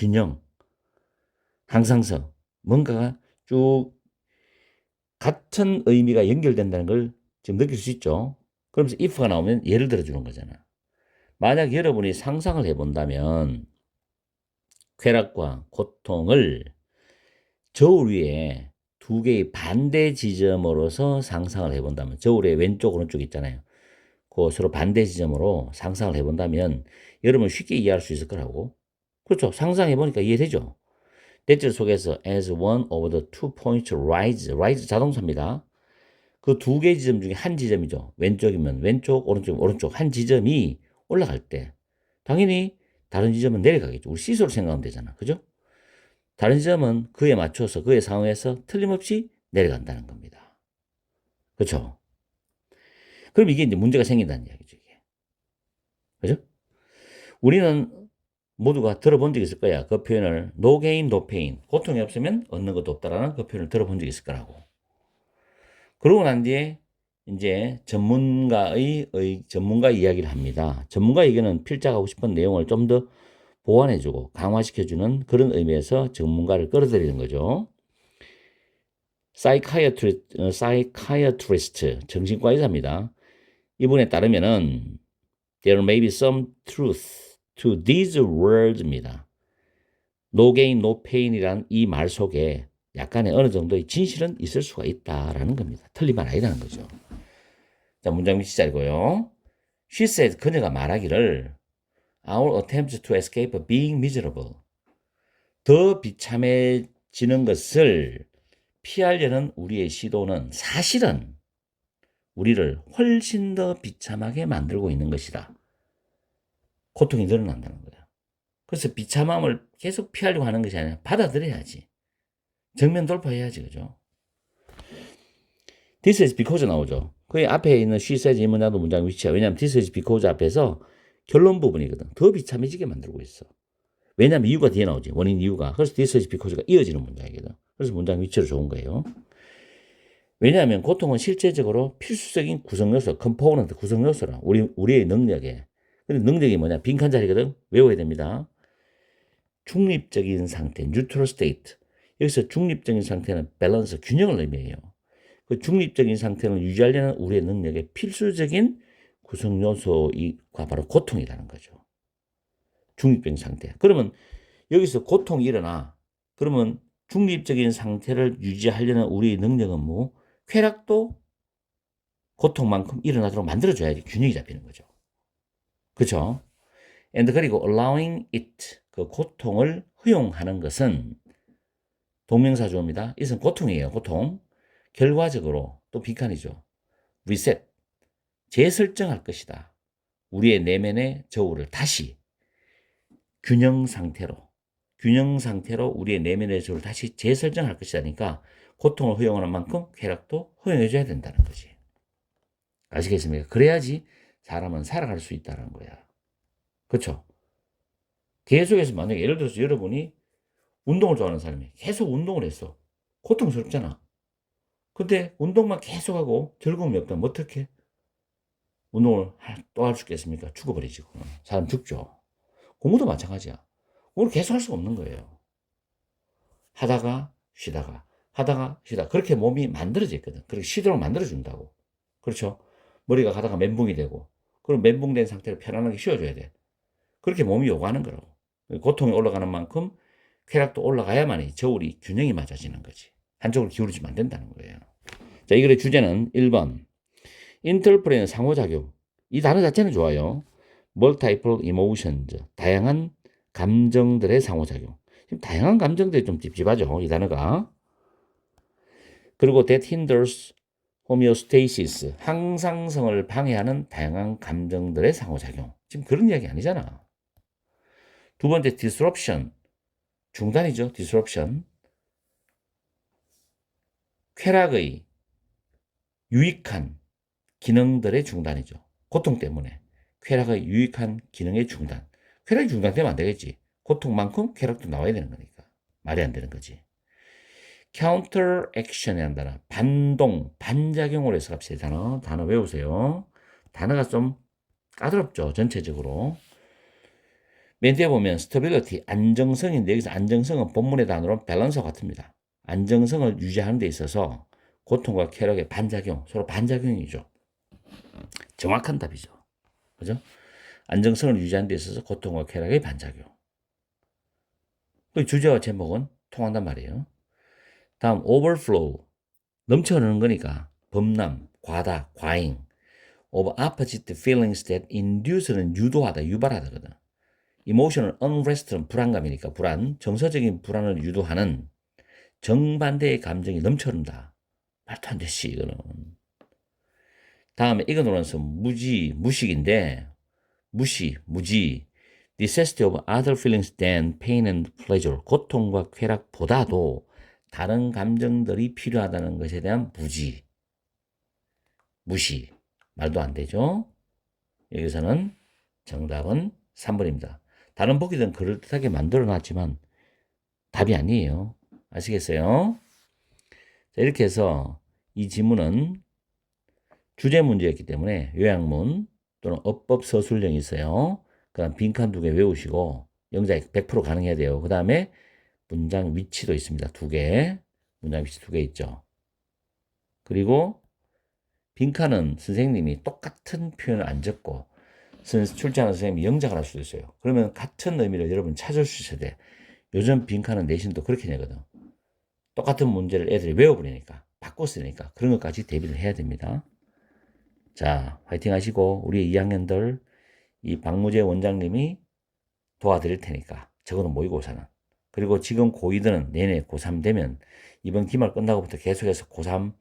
항상성, 뭔가가 쭉 같은 의미가 연결된다는 걸 지금 느낄 수 있죠. 그러면서 if가 나오면 예를 들어 주는 거잖아. 만약 여러분이 상상을 해본다면 쾌락과 고통을 저울 위에 두 개의 반대 지점으로서 상상을 해본다면 저울의 왼쪽 오른쪽 있잖아요. 그 서로 반대 지점으로 상상을 해본다면 여러분 쉽게 이해할 수 있을 거라고. 그렇죠. 상상해보니까 이해되죠. 대절 속에서 as one of the 2 points rise 자동사입니다. 그 두 개 지점 중에 한 지점이죠. 왼쪽이면 왼쪽, 오른쪽이면 오른쪽 한 지점이 올라갈 때 당연히 다른 지점은 내려가겠죠. 우리 시소를 생각하면 되잖아. 그죠? 다른 지점은 그에 맞춰서 그의 상황에서 틀림없이 내려간다는 겁니다. 그렇죠? 그럼 이게 이제 문제가 생긴다는 이야기죠. 이게. 그죠? 우리는 모두가 들어본 적 있을 거야. 그 표현을 no gain, no pain. 고통이 없으면 얻는 것도 없다라는 그 표현을 들어본 적 있을 거라고. 그러고 난 뒤에 이제 전문가 이야기를 합니다. 전문가 얘기는 필자하고 싶은 내용을 좀 더 보완해주고 강화시켜주는 그런 의미에서 전문가를 끌어들이는 거죠. 사이카이어트리스트, 정신과 의사입니다. 이분에 따르면은 there may be some truth to these words입니다. No gain, no pain이란 이 말 속에 약간의 어느 정도의 진실은 있을 수가 있다라는 겁니다. 틀린 말 아니라는 거죠. 자, 문장 위치 자리고요. She said, 그녀가 말하기를 Our attempts to escape being miserable. 더 비참해지는 것을 피하려는 우리의 시도는 사실은 우리를 훨씬 더 비참하게 만들고 있는 것이다. 고통이 늘어난다는 거야. 그래서 비참함을 계속 피하려고 하는 것이 아니라 받아들여야지. 정면 돌파해야지. 그죠? This is because 나오죠. 그 앞에 있는 she says 이 문장도 문장 위치야. 왜냐하면 this is because 앞에서 결론 부분이거든. 더 비참해지게 만들고 있어. 왜냐하면 이유가 뒤에 나오지. 원인 이유가. 그래서 this is because가 이어지는 문장이거든. 그래서 문장 위치로 좋은 거예요. 왜냐하면 고통은 실제적으로 필수적인 구성요소, 컴포넌트 구성요소라. 우리의 능력에. 근데 능력이 뭐냐? 빈칸 자리거든. 외워야 됩니다. 중립적인 상태, neutral state. 여기서 중립적인 상태는 밸런스, 균형을 의미해요. 그 중립적인 상태를 유지하려는 우리의 능력의 필수적인 구성 요소가 바로 고통이라는 거죠. 중립적인 상태. 그러면 여기서 고통이 일어나. 그러면 중립적인 상태를 유지하려는 우리의 능력은 뭐? 쾌락도 고통만큼 일어나도록 만들어줘야지 균형이 잡히는 거죠. 그렇죠? and 그리고 allowing it, 그 고통을 허용하는 것은 동명사 주어입니다. 이것은 고통이에요. 고통. 결과적으로 또 빈칸이죠. reset, 재설정할 것이다. 우리의 내면의 저울을 다시 균형 상태로 우리의 내면의 저울을 다시 재설정할 것이라니까 고통을 허용하는 만큼 쾌락도 허용해줘야 된다는 거지. 아시겠습니까? 그래야지 사람은 살아갈 수 있다는 거야. 그렇죠? 계속해서 만약에 예를 들어서 여러분이 운동을 좋아하는 사람이 계속 운동을 했어. 고통스럽잖아. 근데 운동만 계속하고 즐거움이 없다면 어떻게 운동을 또 할 수 있겠습니까? 죽어버리지. 사람 죽죠. 공부도 마찬가지야. 공부를 계속 할 수가 없는 거예요. 하다가 쉬다가 그렇게 몸이 만들어져 있거든. 그렇게 쉬도록 만들어준다고. 그렇죠? 머리가 가다가 멘붕이 되고 그럼 멘붕된 상태를 편안하게 쉬어줘야 돼. 그렇게 몸이 요구하는 거라고. 고통이 올라가는 만큼 쾌락도 올라가야만이 저울이 균형이 맞아지는 거지. 한쪽으로 기울이지면 안 된다는 거예요. 자, 이 글의 주제는 1번. interplay는 상호작용. 이 단어 자체는 좋아요. multiple emotions. 다양한 감정들의 상호작용. 지금 다양한 감정들이 좀 찝찝하죠. 이 단어가. 그리고 that hinders homeostasis. 항상성을 방해하는 다양한 감정들의 상호작용. 지금 그런 이야기 아니잖아. 두 번째 disruption. 중단이죠. disruption. 쾌락의 유익한 기능들의 중단이죠. 고통 때문에 쾌락의 유익한 기능의 중단. 쾌락이 중단되면 안 되겠지. 고통만큼 쾌락도 나와야 되는 거니까. 말이 안 되는 거지. counter action이라는 단어. 반동, 반작용으로 해서 갑시다. 단어 외우세요. 단어가 좀 까다롭죠. 전체적으로. 맨 뒤에 보면 stability, 안정성인데 여기서 안정성은 본문의 단어로 밸런스와 같습니다. 안정성을 유지하는 데 있어서 고통과 쾌락의 반작용, 서로 반작용이죠. 정확한 답이죠. 그죠? 안정성을 유지하는 데 있어서 고통과 쾌락의 반작용. 그 주제와 제목은 통한단 말이에요. 다음 overflow, 넘쳐나는 거니까 범람, 과다, 과잉. of opposite feelings that induce는 유도하다, 유발하다거든. emotional unrest는 불안감이니까 불안, 정서적인 불안을 유도하는 정반대의 감정이 넘쳐난다. 말도 안 되지, 이거는. 다음에 이거 논란서 무지, 무식인데, 무지. necessity of other feelings than pain and pleasure. 고통과 쾌락보다도 다른 감정들이 필요하다는 것에 대한 무시. 말도 안 되죠? 여기서는 정답은 3번입니다. 다른 보기는 그럴듯하게 만들어 놨지만 답이 아니에요. 아시겠어요? 자, 이렇게 해서 이 지문은 주제 문제였기 때문에 요약문 또는 어법 서술형이 있어요. 그다음 빈칸 2개 외우시고 영작 100% 가능해야 돼요. 그 다음에 문장 위치도 있습니다. 2개. 문장 위치 2개 있죠. 그리고 빈칸은 선생님이 똑같은 표현을 안 적고 출제하는 선생님이 영작을 할 수도 있어요. 그러면 같은 의미를 여러분 찾을 수 있어야 돼. 요즘 빈칸은 내신도 그렇게 내거든. 똑같은 문제를 애들이 외워버리니까 바꿨으니까 그런 것까지 대비를 해야 됩니다. 자, 화이팅 하시고 우리 2학년들 이 박무재 원장님이 도와드릴 테니까 적어도 모의고사는. 그리고 지금 고2들은 내내 고3 되면 이번 기말 끝나고부터 계속해서 고3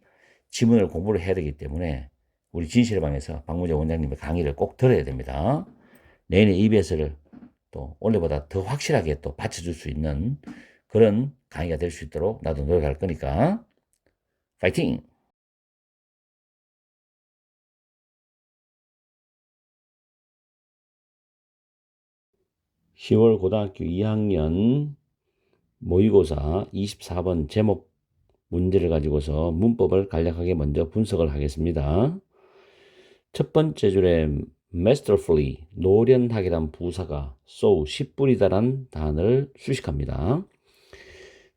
지문을 공부를 해야 되기 때문에 우리 진실방에서 박무재 원장님의 강의를 꼭 들어야 됩니다. 내년에 EBS를 또 원래보다 더 확실하게 또 받쳐줄 수 있는 그런 강의가 될 수 있도록 나도 노력할 거니까 파이팅! 10월 고등학교 2학년 모의고사 24번 제목 문제를 가지고서 문법을 간략하게 먼저 분석을 하겠습니다. 첫 번째 줄에 masterfully, 노련하게란 부사가 so, 10분이다란 단어를 수식합니다.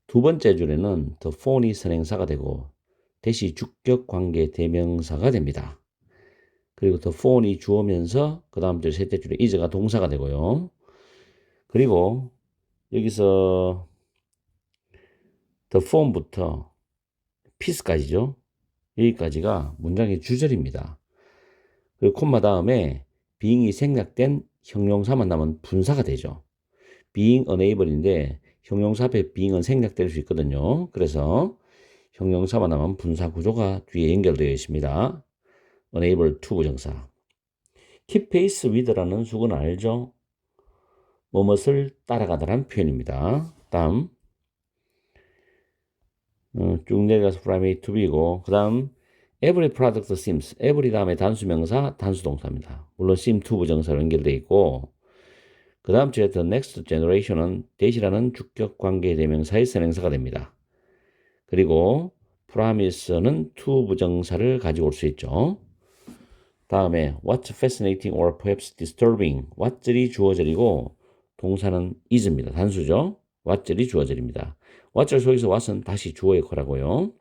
두 번째 줄에는 the phone이 선행사가 되고 대시 주격 관계 대명사가 됩니다. 그리고 the phone이 주어면서 그 다음 줄 셋째 줄에 is가 동사가 되고요. 그리고 여기서 the phone부터 piece까지죠. 여기까지가 문장의 주절입니다. 그리고 콤마 다음에 being이 생략된 형용사만 남은 분사가 되죠. being unable인데 형용사 앞에 being은 생략될 수 있거든요. 그래서 형용사만 남은 분사 구조가 뒤에 연결되어 있습니다. unable to 부정사. keep pace with라는 수건 알죠? 뭐뭇을 따라가다라는 표현입니다. 다음 쭉 내려가서 primary to be고 그 다음 every product seems, every 다음에 단수명사, 단수동사입니다. 물론 seem to 부정사로 연결되어 있고 그 다음 주에 the next generation은 대시라는 주격 관계 대명사의 선행사가 됩니다. 그리고 promise는 to 부정사를 가지고 올 수 있죠. 다음에 what's fascinating or perhaps disturbing, what's 주어절이고 동사는 is입니다. 단수죠. what's 주어절입니다. what's 속에서 what은 다시 주어 역할하고요.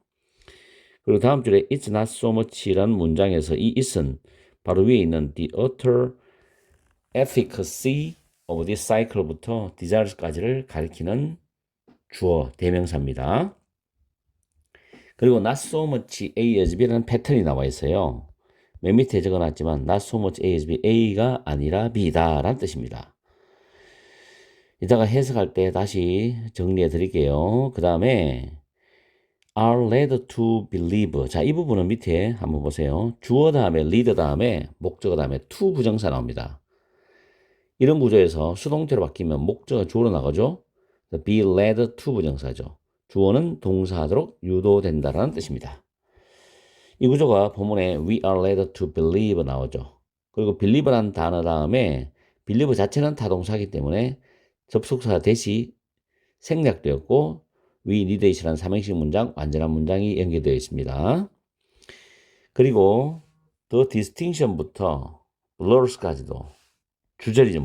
그리고 다음 줄에 it's not so much라는 문장에서 이 it은 바로 위에 있는 the utter efficacy of this cycle부터 desires까지를 가리키는 주어 대명사입니다. 그리고 not so much A as B라는 패턴이 나와 있어요. 맨 밑에 적어놨지만 not so much A as B, A가 아니라 B다 라는 뜻입니다. 이따가 해석할 때 다시 정리해 드릴게요. 그 다음에 are led to believe. 자, 이 부분은 밑에 한번 보세요. 주어 다음에 lead 다음에 목적어 다음에 to 부정사 나옵니다. 이런 구조에서 수동태로 바뀌면 목적어 주어로 나가죠. be led to 부정사죠. 주어는 동사하도록 유도된다라는 뜻입니다. 이 구조가 본문에 we are led to believe 나오죠. 그리고 believe라는 단어 다음에 believe 자체는 타동사이기 때문에 접속사 대시 생략되었고 we need it이라는 삼행식 문장, 완전한 문장이 연결되어 있습니다. 그리고 the distinction부터 blurs까지도 주절이죠,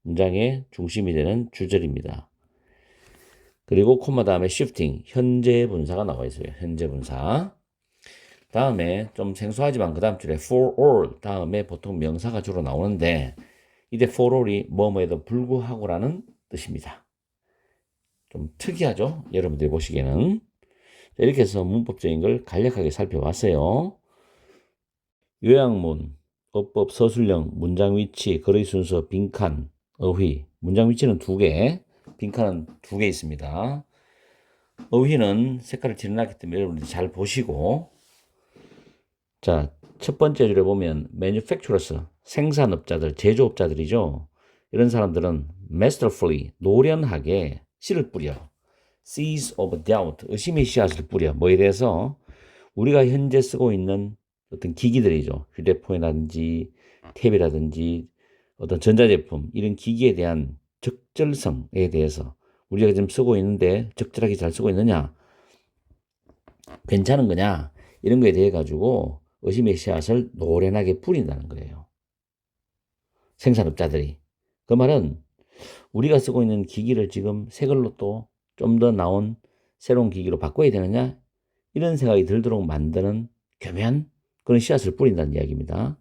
문장의 중심이 되는 주절입니다. 그리고 콤마 다음에 shifting, 현재 분사가 나와 있어요. 현재 분사. 다음에 좀 생소하지만 그 다음 줄에 for all 다음에 보통 명사가 주로 나오는데 이때 for all이 뭐뭐에도 불구하고라는 뜻입니다. 좀 특이하죠? 여러분들이 보시기에는. 이렇게 해서 문법적인 걸 간략하게 살펴봤어요. 요약문, 어법, 서술형, 문장 위치, 거의 순서, 빈칸, 어휘. 문장 위치는 2개, 빈칸은 2개 있습니다. 어휘는 색깔을 칠해놨기 때문에 여러분들이 잘 보시고, 자, 첫 번째 줄에 보면 manufacturers, 생산업자들, 제조업자들이죠. 이런 사람들은 masterfully, 노련하게 씨를 뿌려. seeds of doubt, 의심의 씨앗을 뿌려. 뭐에 대해서? 우리가 현재 쓰고 있는 어떤 기기들이죠. 휴대폰이라든지 탭이라든지 어떤 전자제품, 이런 기기에 대한 적절성에 대해서 우리가 지금 쓰고 있는데 적절하게 잘 쓰고 있느냐? 괜찮은 거냐? 이런 거에 대해 가지고 의심의 씨앗을 노련하게 뿌린다는 거예요. 생산업자들이. 그 말은 우리가 쓰고 있는 기기를 지금 새 걸로 또 좀 더 나온 새로운 기기로 바꿔야 되느냐? 이런 생각이 들도록 만드는 교묘한 그런 씨앗을 뿌린다는 이야기입니다.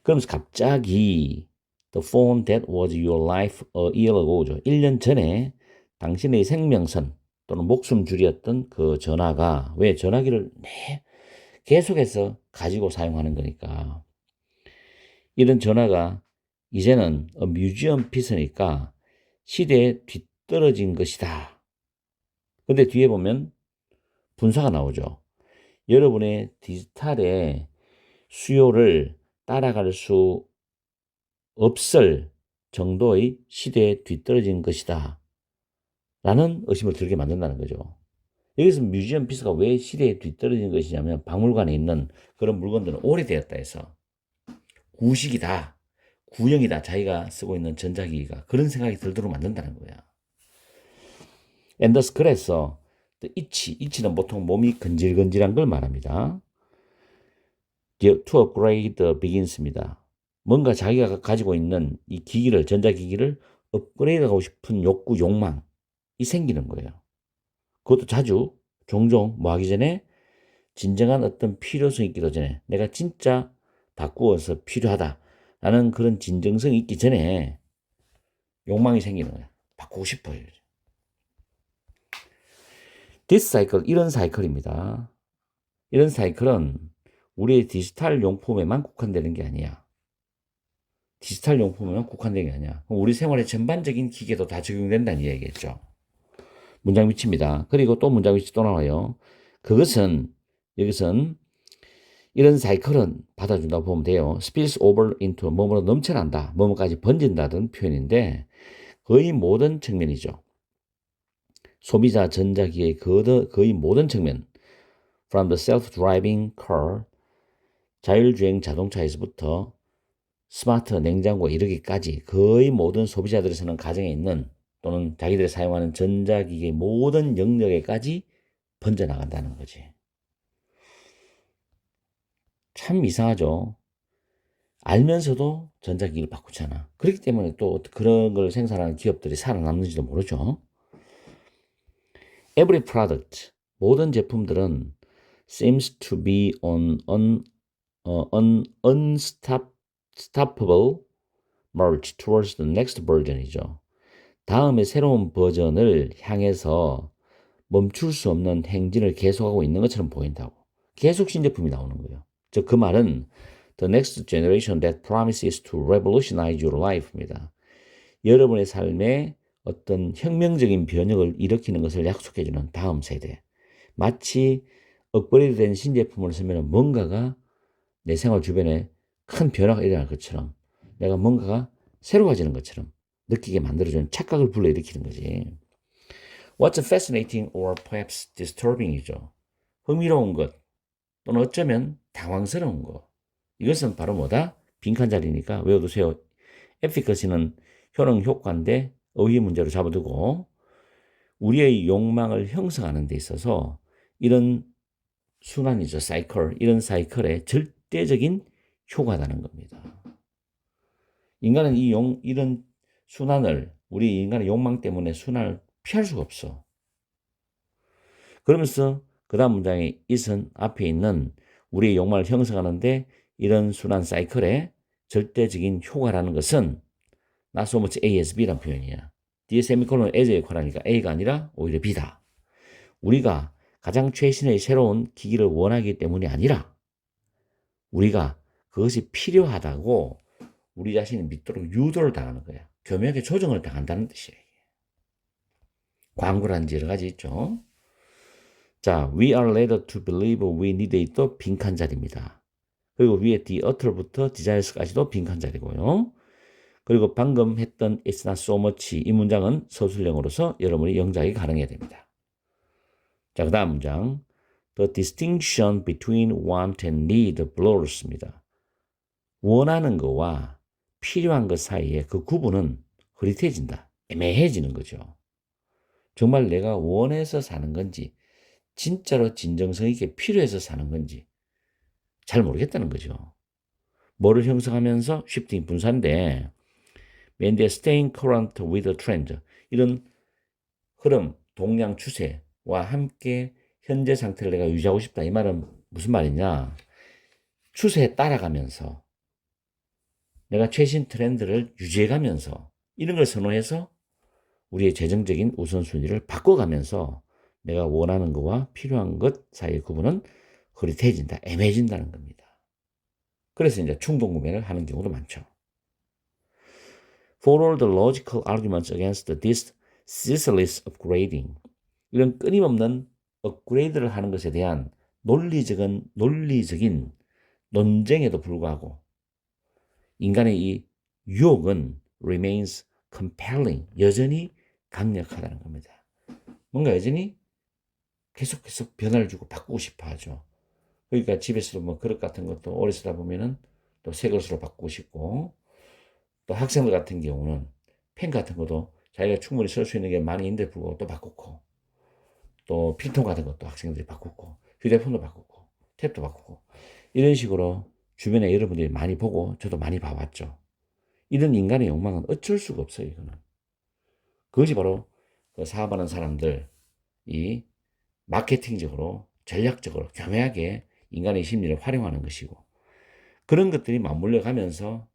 그러면서 갑자기 The phone that was your life a year ago죠. 1년 전에 당신의 생명선 또는 목숨줄이었던 그 전화가 왜 전화기를 계속해서 가지고 사용하는 거니까 이런 전화가 이제는 뮤지엄 피스니까 시대에 뒤떨어진 것이다. 근데 뒤에 보면 분사가 나오죠. 여러분의 디지털의 수요를 따라갈 수 없을 정도의 시대에 뒤떨어진 것이다. 라는 의심을 들게 만든다는 거죠. 여기서 뮤지엄 피스가 왜 시대에 뒤떨어진 것이냐면 박물관에 있는 그런 물건들은 오래되었다 해서 구식이다, 구형이다, 자기가 쓰고 있는 전자기기가 그런 생각이 들도록 만든다는 거야. 앤더스 그래서 itch는 보통 몸이 건질건질한 걸 말합니다. to upgrade begins입니다. 뭔가 자기가 가지고 있는 이 기기를, 전자기기를 업그레이드하고 싶은 욕구, 욕망이 생기는 거예요. 그것도 자주, 종종 뭐 하기 전에 진정한 어떤 필요성이 있기도 전에 내가 진짜 바꾸어서 필요하다라는 그런 진정성이 있기 전에 욕망이 생기는 거예요. 바꾸고 싶어요. This cycle, 이런 사이클입니다. 이런 사이클은 우리의 디지털 용품에만 국한되는 게 아니야. 디지털 용품에만 국한되는 게 아니야. 우리 생활의 전반적인 기계도 다 적용된다는 얘기겠죠. 문장 위치입니다. 그리고 또 문장 위치 또 나와요. 그것은 여기선 이런 사이클은 받아준다고 보면 돼요. spills over into 뭐뭐로 넘쳐난다. 뭐뭐까지 번진다는 표현인데 거의 모든 측면이죠. 소비자 전자기의 거의 모든 측면 from the self-driving car 자율주행 자동차에서부터 스마트 냉장고에 이르기까지 거의 모든 소비자들에서는 가정에 있는 또는 자기들이 사용하는 전자기기의 모든 영역에까지 번져나간다는 거지. 참 이상하죠. 알면서도 전자기기를 바꾸잖아. 그렇기 때문에 또 그런 걸 생산하는 기업들이 살아남는지도 모르죠. Every product, 모든 제품들은 seems to be on unstoppable march towards the next version이죠. 다음의 새로운 버전을 향해서 멈출 수 없는 행진을 계속하고 있는 것처럼 보인다고. 계속 신제품이 나오는 거예요. 즉 그 말은 The next generation that promises to revolutionize your life입니다. 여러분의 삶에 어떤 혁명적인 변혁을 일으키는 것을 약속해주는 다음 세대. 마치 업그레이드된 신제품을 쓰면 뭔가가 내 생활 주변에 큰 변화가 일어날 것처럼 내가 뭔가가 새로워지는 것처럼 느끼게 만들어주는 착각을 불러일으키는 거지. What's fascinating or perhaps disturbing이죠. 흥미로운 것 또는 어쩌면 당황스러운 것. 이것은 바로 뭐다? 빈칸 자리니까 외워두세요. efficacy는 효능 효과인데 어휘 문제로 잡아두고 우리의 욕망을 형성하는 데 있어서 이런 순환이죠. 사이클. 이런 사이클의 절대적인 효과라는 겁니다. 인간은 이런 순환을 우리 인간의 욕망 때문에 순환을 피할 수가 없어. 그러면서 그 다음 문장에 it은 앞에 있는 우리의 욕망을 형성하는데 이런 순환 사이클의 절대적인 효과라는 것은 not so much A as B란 표현이야. 뒤에 세미콜론 as의 역할하니까 A가 아니라 오히려 B다. 우리가 가장 최신의 새로운 기기를 원하기 때문이 아니라 우리가 그것이 필요하다고 우리 자신이 믿도록 유도를 당하는 거야. 교묘하게 조정을 당한다는 뜻이에요. 광고라든지 여러 가지 있죠. 자, we are led to believe we need it도 빈칸 자리입니다. 그리고 위에 the utter부터 desires까지도 빈칸 자리고요. 그리고 방금 했던 it's not so much 이 문장은 서술형으로서 여러분이 영작이 가능해야 됩니다. 자, 그 다음 문장 The distinction between want and need blurrs입니다. 원하는 것과 필요한 것 사이에 그 구분은 흐릿해진다. 애매해지는 거죠. 정말 내가 원해서 사는 건지 진짜로 진정성 있게 필요해서 사는 건지 잘 모르겠다는 거죠. 뭐를 형성하면서 shifting 분사인데 when they're staying current with the trend 이런 흐름, 동량 추세와 함께 현재 상태를 내가 유지하고 싶다. 이 말은 무슨 말이냐? 추세에 따라가면서 내가 최신 트렌드를 유지해가면서 이런 걸 선호해서 우리의 재정적인 우선순위를 바꿔가면서 내가 원하는 것과 필요한 것 사이의 구분은 흐릿해진다, 애매해진다는 겁니다. 그래서 이제 충동 구매를 하는 경우도 많죠. For all the logical arguments against this ceaseless upgrading, 이런 끊임없는 업그레이드를 하는 것에 대한 논리적인 논쟁에도 불구하고 인간의 이 유혹은 remains compelling, 여전히 강력하다는 겁니다. 뭔가 여전히 계속 변화를 주고 바꾸고 싶어 하죠. 그러니까 집에서도 뭐 그릇 같은 것도 오래 쓰다 보면은 또 새 것으로 바꾸고 싶고, 또 학생들 같은 경우는 펜 같은 것도 자기가 충분히 쓸 수 있는 게 많이 있는데 불구하고 또 바꾸고, 또 필통 같은 것도 학생들이 바꾸고, 휴대폰도 바꾸고, 탭도 바꾸고, 이런 식으로 주변에 여러분들이 많이 보고 저도 많이 봐왔죠. 이런 인간의 욕망은 어쩔 수가 없어요. 이거는. 그것이 바로 그 사업하는 사람들 이 마케팅적으로 전략적으로 교묘하게 인간의 심리를 활용하는 것이고, 그런 것들이 맞물려 가면서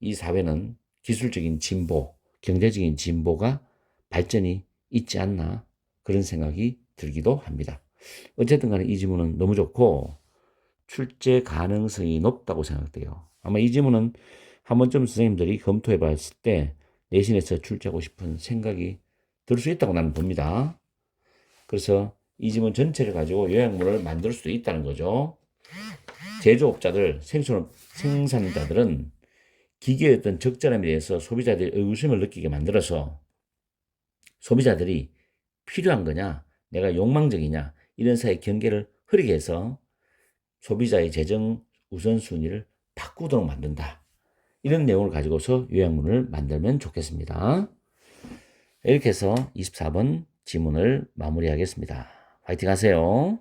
이 사회는 기술적인 진보, 경제적인 진보가 발전이 있지 않나 그런 생각이 들기도 합니다. 어쨌든 간에 이 지문은 너무 좋고 출제 가능성이 높다고 생각돼요. 아마 이 지문은 한 번쯤 선생님들이 검토해 봤을 때 내신에서 출제하고 싶은 생각이 들 수 있다고 나는 봅니다. 그래서 이 지문 전체를 가지고 요약문을 만들 수도 있다는 거죠. 제조업자들, 생산자들은 기계의 어떤 적절함에 대해서 소비자들이 의구심을 느끼게 만들어서 소비자들이 필요한 거냐, 내가 욕망적이냐, 이런 사이의 경계를 흐리게 해서 소비자의 재정 우선순위를 바꾸도록 만든다. 이런 내용을 가지고서 요약문을 만들면 좋겠습니다. 이렇게 해서 24번 지문을 마무리하겠습니다. 화이팅 하세요.